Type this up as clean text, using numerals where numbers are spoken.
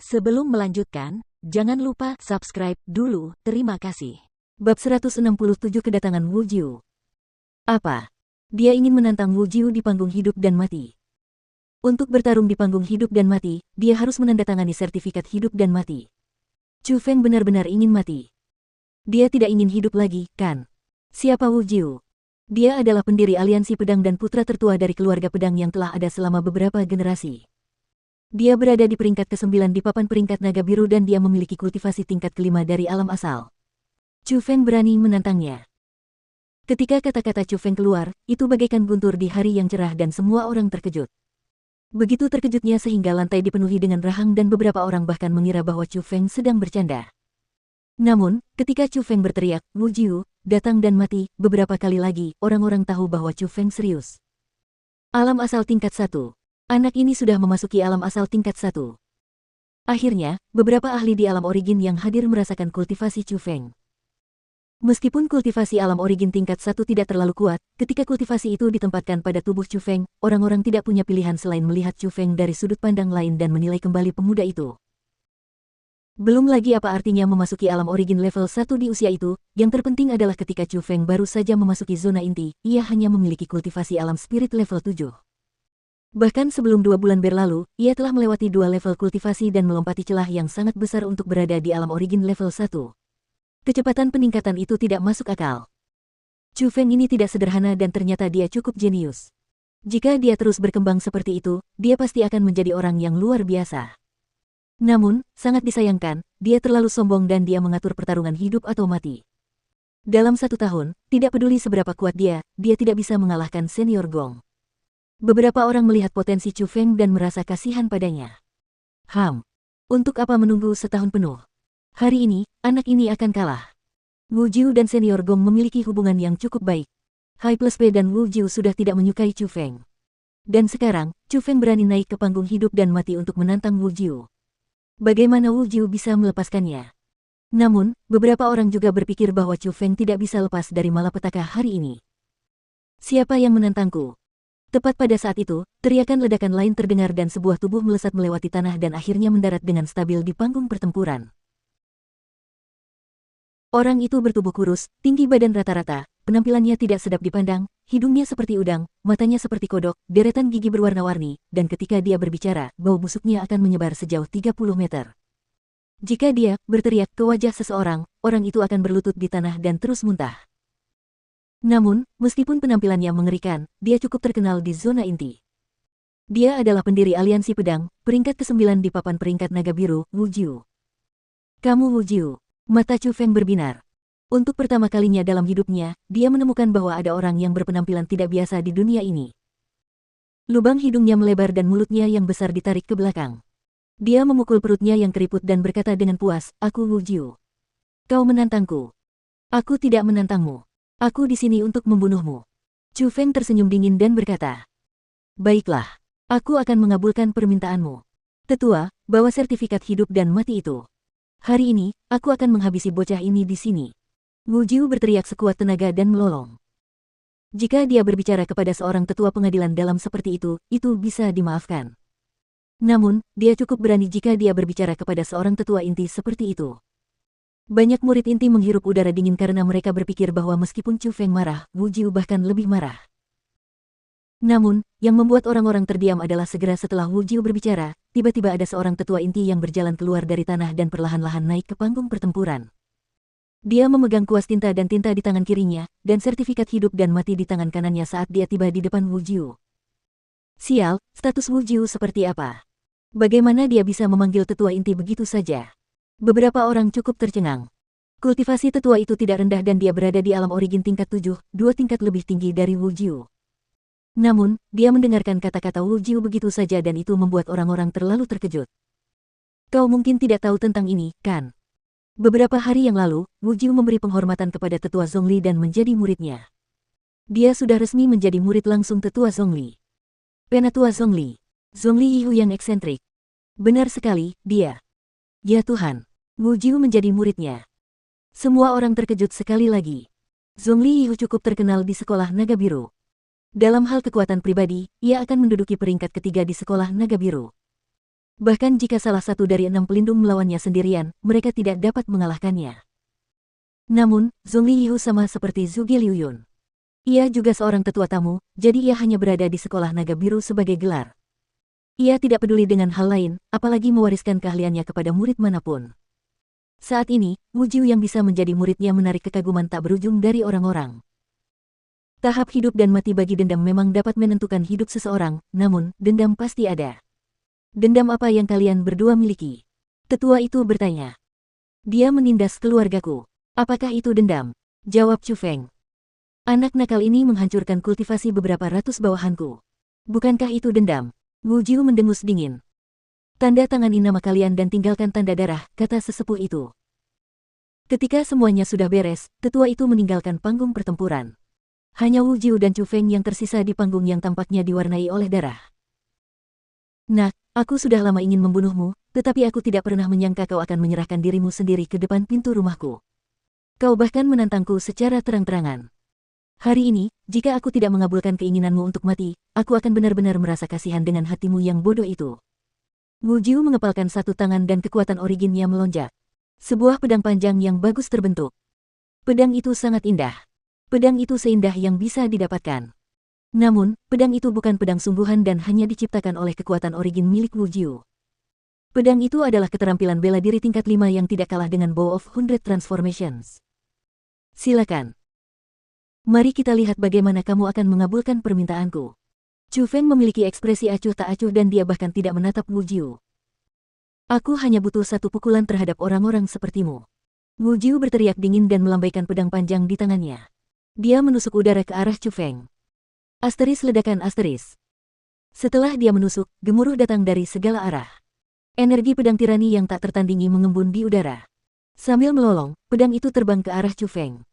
Sebelum melanjutkan, jangan lupa subscribe dulu, terima kasih. Bab 167 Kedatangan Wu Jiu. Apa? Dia ingin menantang Wu Jiu di panggung hidup dan mati. Untuk bertarung di panggung hidup dan mati, dia harus menandatangani sertifikat hidup dan mati. Chu Feng benar-benar ingin mati. Dia tidak ingin hidup lagi, kan? Siapa Wu Jiu? Dia adalah pendiri aliansi pedang dan putra tertua dari keluarga pedang yang telah ada selama beberapa generasi. Dia berada di peringkat ke-9 di papan peringkat naga biru dan dia memiliki kultivasi tingkat ke-5 dari alam asal. Chu Feng berani menantangnya. Ketika kata-kata Chu Feng keluar, itu bagaikan guntur di hari yang cerah dan semua orang terkejut. Begitu terkejutnya sehingga lantai dipenuhi dengan rahang dan beberapa orang bahkan mengira bahwa Chu Feng sedang bercanda. Namun, ketika Chu Feng berteriak, "Wu Jiu, datang dan mati," beberapa kali lagi, orang-orang tahu bahwa Chu Feng serius. Alam asal tingkat 1. Anak ini sudah memasuki alam asal tingkat 1. Akhirnya, beberapa ahli di alam origin yang hadir merasakan kultivasi Chu Feng. Meskipun kultivasi alam origin tingkat 1 tidak terlalu kuat, ketika kultivasi itu ditempatkan pada tubuh Chu Feng, orang-orang tidak punya pilihan selain melihat Chu Feng dari sudut pandang lain dan menilai kembali pemuda itu. Belum lagi apa artinya memasuki alam origin level 1 di usia itu, yang terpenting adalah ketika Chu Feng baru saja memasuki zona inti, ia hanya memiliki kultivasi alam spirit level 7. Bahkan sebelum 2 bulan berlalu, ia telah melewati 2 level kultivasi dan melompati celah yang sangat besar untuk berada di alam origin level 1. Kecepatan peningkatan itu tidak masuk akal. Chu Feng ini tidak sederhana dan ternyata dia cukup jenius. Jika dia terus berkembang seperti itu, dia pasti akan menjadi orang yang luar biasa. Namun, sangat disayangkan, dia terlalu sombong dan dia mengatur pertarungan hidup atau mati. Dalam 1 tahun, tidak peduli seberapa kuat dia tidak bisa mengalahkan senior Gong. Beberapa orang melihat potensi Chu Feng dan merasa kasihan padanya. Untuk apa menunggu setahun penuh? Hari ini, anak ini akan kalah. Wu Jiu dan senior Gong memiliki hubungan yang cukup baik. Hai Plus P dan Wu Jiu sudah tidak menyukai Chu Feng. Dan sekarang, Chu Feng berani naik ke panggung hidup dan mati untuk menantang Wu Jiu. Bagaimana Wu Jiu bisa melepaskannya? Namun, beberapa orang juga berpikir bahwa Chu Feng tidak bisa lepas dari malapetaka hari ini. Siapa yang menantangku? Tepat pada saat itu, teriakan ledakan lain terdengar dan sebuah tubuh melesat melewati tanah dan akhirnya mendarat dengan stabil di panggung pertempuran. Orang itu bertubuh kurus, tinggi badan rata-rata, penampilannya tidak sedap dipandang, hidungnya seperti udang, matanya seperti kodok, deretan gigi berwarna-warni, dan ketika dia berbicara, bau busuknya akan menyebar sejauh 30 meter. Jika dia berteriak ke wajah seseorang, orang itu akan berlutut di tanah dan terus muntah. Namun, meskipun penampilannya mengerikan, dia cukup terkenal di zona inti. Dia adalah pendiri aliansi pedang, peringkat ke-9 di papan peringkat naga biru, Wu Jiu. Kamu Wu Jiu. Mata Chu Feng berbinar. Untuk pertama kalinya dalam hidupnya, dia menemukan bahwa ada orang yang berpenampilan tidak biasa di dunia ini. Lubang hidungnya melebar dan mulutnya yang besar ditarik ke belakang. Dia memukul perutnya yang keriput dan berkata dengan puas, "Aku Wu Jiu. Kau menantangku. Aku tidak menantangmu. Aku di sini untuk membunuhmu." Chu Feng tersenyum dingin dan berkata, "Baiklah, aku akan mengabulkan permintaanmu. Tetua, bawa sertifikat hidup dan mati itu. Hari ini, aku akan menghabisi bocah ini di sini." Wu Jiu berteriak sekuat tenaga dan melolong. Jika dia berbicara kepada seorang tetua pengadilan dalam seperti itu bisa dimaafkan. Namun, dia cukup berani jika dia berbicara kepada seorang tetua inti seperti itu. Banyak murid inti menghirup udara dingin karena mereka berpikir bahwa meskipun Chu Feng marah, Wu Jiu bahkan lebih marah. Namun, yang membuat orang-orang terdiam adalah segera setelah Wu Jiu berbicara, tiba-tiba ada seorang tetua inti yang berjalan keluar dari tanah dan perlahan-lahan naik ke panggung pertempuran. Dia memegang kuas tinta dan tinta di tangan kirinya, dan sertifikat hidup dan mati di tangan kanannya saat dia tiba di depan Wu Jiu. Sial, status Wu Jiu seperti apa? Bagaimana dia bisa memanggil tetua inti begitu saja? Beberapa orang cukup tercengang. Kultivasi tetua itu tidak rendah dan dia berada di alam origin tingkat 7, 2 tingkat lebih tinggi dari Wu Jiu. Namun, dia mendengarkan kata-kata Wu Jiu begitu saja dan itu membuat orang-orang terlalu terkejut. Kau mungkin tidak tahu tentang ini, kan? Beberapa hari yang lalu, Wu Jiu memberi penghormatan kepada tetua Zhongli dan menjadi muridnya. Dia sudah resmi menjadi murid langsung tetua Zhongli. Penatua Zhongli. Zhongli Yihu yang eksentrik. Benar sekali, dia. Ya Tuhan. Wu Jiu menjadi muridnya. Semua orang terkejut sekali lagi. Zhongli Yihu cukup terkenal di sekolah naga biru. Dalam hal kekuatan pribadi, ia akan menduduki peringkat ketiga di sekolah naga biru. Bahkan jika salah satu dari 6 pelindung melawannya sendirian, mereka tidak dapat mengalahkannya. Namun, Zhong Liyu sama seperti Zhuge Liuyun. Ia juga seorang tetua tamu, jadi ia hanya berada di sekolah naga biru sebagai gelar. Ia tidak peduli dengan hal lain, apalagi mewariskan keahliannya kepada murid manapun. Saat ini, Wu Jiu yang bisa menjadi muridnya menarik kekaguman tak berujung dari orang-orang. Tahap hidup dan mati bagi dendam memang dapat menentukan hidup seseorang, namun, dendam pasti ada. Dendam apa yang kalian berdua miliki? Tetua itu bertanya. Dia menindas keluargaku. Apakah itu dendam? Jawab Chu Feng. Anak nakal ini menghancurkan kultivasi beberapa ratus bawahanku. Bukankah itu dendam? Wu Jiu mendengus dingin. Tanda tangani nama kalian dan tinggalkan tanda darah, kata sesepuh itu. Ketika semuanya sudah beres, tetua itu meninggalkan panggung pertempuran. Hanya Wu Jiu dan Chu Feng yang tersisa di panggung yang tampaknya diwarnai oleh darah. Nak, aku sudah lama ingin membunuhmu, tetapi aku tidak pernah menyangka kau akan menyerahkan dirimu sendiri ke depan pintu rumahku. Kau bahkan menantangku secara terang-terangan. Hari ini, jika aku tidak mengabulkan keinginanmu untuk mati, aku akan benar-benar merasa kasihan dengan hatimu yang bodoh itu. Wu Jiu mengepalkan satu tangan dan kekuatan originnya melonjak. Sebuah pedang panjang yang bagus terbentuk. Pedang itu sangat indah. Pedang itu seindah yang bisa didapatkan. Namun, pedang itu bukan pedang sungguhan dan hanya diciptakan oleh kekuatan origin milik Wu Jiu. Pedang itu adalah keterampilan bela diri tingkat 5 yang tidak kalah dengan Bow of 100 Transformations. Silakan. Mari kita lihat bagaimana kamu akan mengabulkan permintaanku. Chu Feng memiliki ekspresi acuh tak acuh dan dia bahkan tidak menatap Wu Jiu. Aku hanya butuh satu pukulan terhadap orang-orang sepertimu. Wu Jiu berteriak dingin dan melambaikan pedang panjang di tangannya. Dia menusuk udara ke arah Chu Feng. Asteris ledakan asteris. Setelah dia menusuk, gemuruh datang dari segala arah. Energi pedang tirani yang tak tertandingi mengembun di udara. Sambil melolong, pedang itu terbang ke arah Chu Feng.